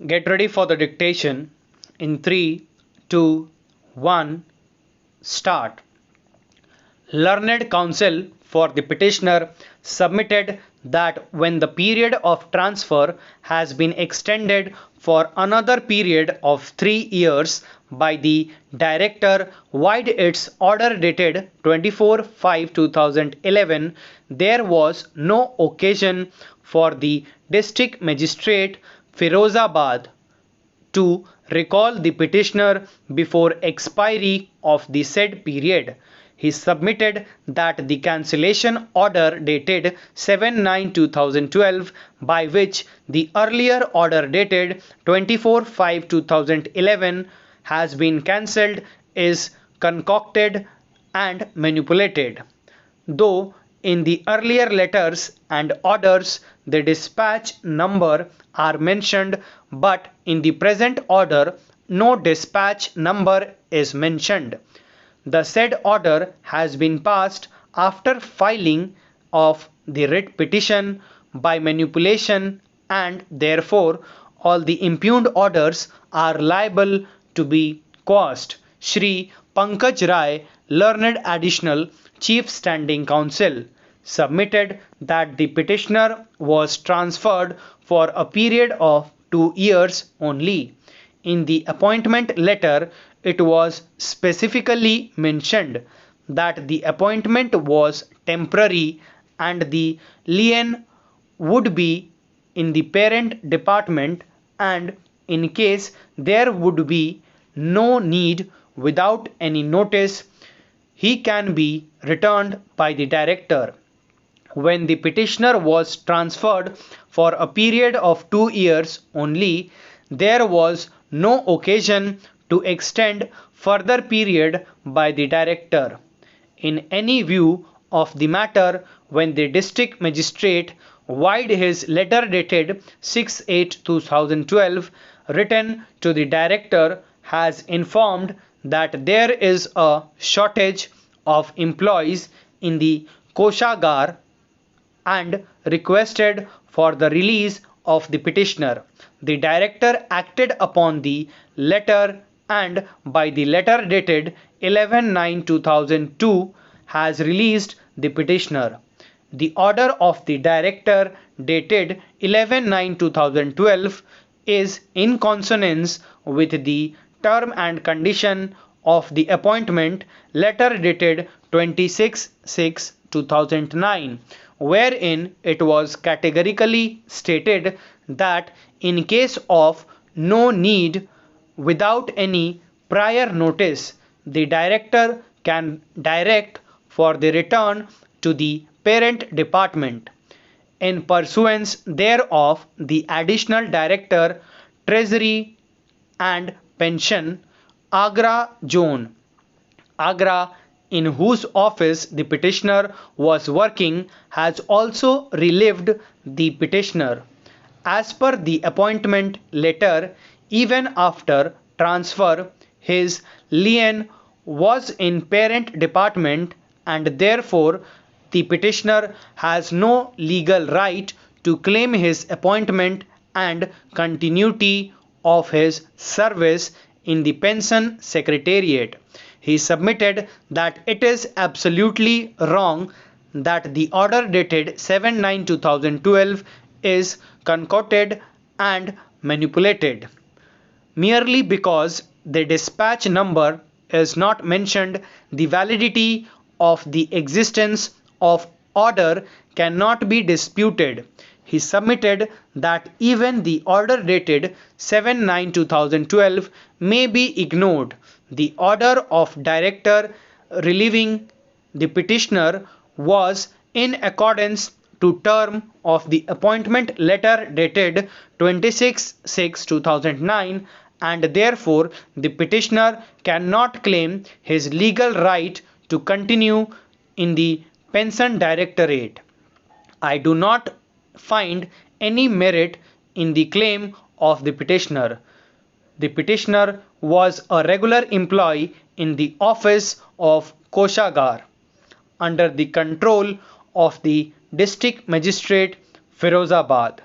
Get ready for the dictation in 3, 2, 1, start. Learned counsel for the petitioner submitted that when the period of transfer has been extended for another period of 3 years by the director vide its order dated 24/5/2011, there was no occasion for the district magistrate Firozabad to recall the petitioner before expiry of the said period. He submitted that the cancellation order dated 7/9/2012, by which the earlier order dated 24/5/2011 has been cancelled, is concocted and manipulated. Though in the earlier letters and orders the dispatch number are mentioned, but in the present order no dispatch number is mentioned. The said order has been passed after filing of the writ petition by manipulation, and therefore all the impugned orders are liable to be quashed. Shri Pankaj Rai, Learned Additional Chief Standing Counsel, submitted that the petitioner was transferred for a period of 2 years only. In the appointment letter, it was specifically mentioned that the appointment was temporary and the lien would be in the parent department, and in case there would be no need, without any notice, he can be returned by the director. When the petitioner was transferred for a period of 2 years only, there was no occasion to extend further period by the director. In any view of the matter, when the district magistrate vide his letter dated 6/8/2012 written to the director has informed that there is a shortage of employees in the Koshagar and requested for the release of the petitioner, the director acted upon the letter and by the letter dated 11/9/2002 has released the petitioner. The order of the director dated 11/9/2012 is in consonance with the term and condition of the appointment letter dated 26/6/2009, wherein it was categorically stated that in case of no need, without any prior notice, the director can direct for the return to the parent department. In pursuance thereof, the additional director, Treasury and Pension, Agra Zone, Agra, in whose office the petitioner was working, has also relieved the petitioner. As per the appointment letter, even after transfer, his lien was in parent department, and therefore the petitioner has no legal right to claim his appointment and continuity of his service in the pension secretariat. He submitted that it is absolutely wrong that the order dated 7/9/2012 is concocted and manipulated. Merely because the dispatch number is not mentioned, the validity of the existence of order cannot be disputed. He submitted that even the order dated 7/9/2012 may be ignored. The order of director relieving the petitioner was in accordance to term of the appointment letter dated 26/6/2009, and therefore the petitioner cannot claim his legal right to continue in the pension directorate. I do not find any merit in the claim of the petitioner. The petitioner was a regular employee in the office of Koshagar under the control of the district magistrate Firozabad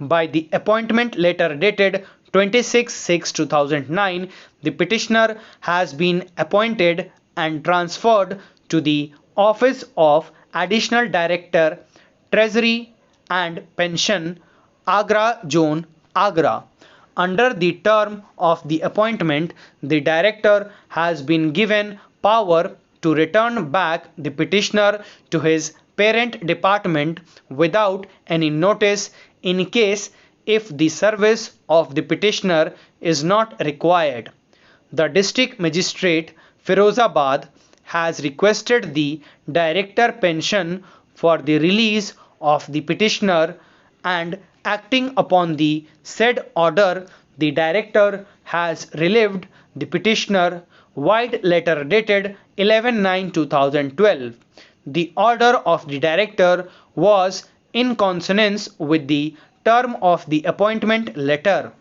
by the appointment letter dated 26/6/2009, the petitioner has been appointed and transferred to the office of Additional Director, Treasury and Pension, Agra Zone, Agra. Under the term of the appointment, the director has been given power to return back the petitioner to his parent department without any notice in case if the service of the petitioner is not required. The District Magistrate, Firozabad, has requested the Director Pension for the release of the petitioner, and acting upon the said order, the Director has relieved the petitioner. Wide letter dated 11/9/2012. The order of the Director was in consonance with the term of the appointment letter.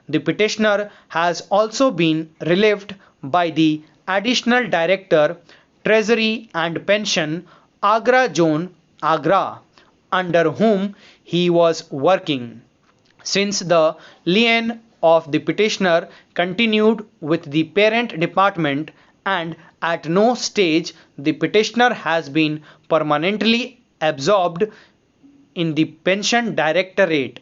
The petitioner has also been relieved by the Additional Director, Treasury and Pension, Agra Zone, Agra, under whom he was working, since the lien of the petitioner continued with the parent department and at no stage the petitioner has been permanently absorbed in the pension directorate.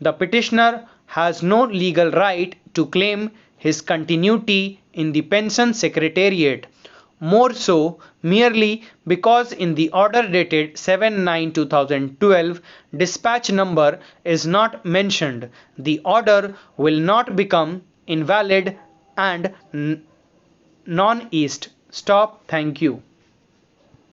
The petitioner has no legal right to claim his continuity in the pension secretariat, more so merely because in the order dated 7/9/2012 dispatch number is not mentioned. The order will not become invalid and non-east. Stop. Thank you.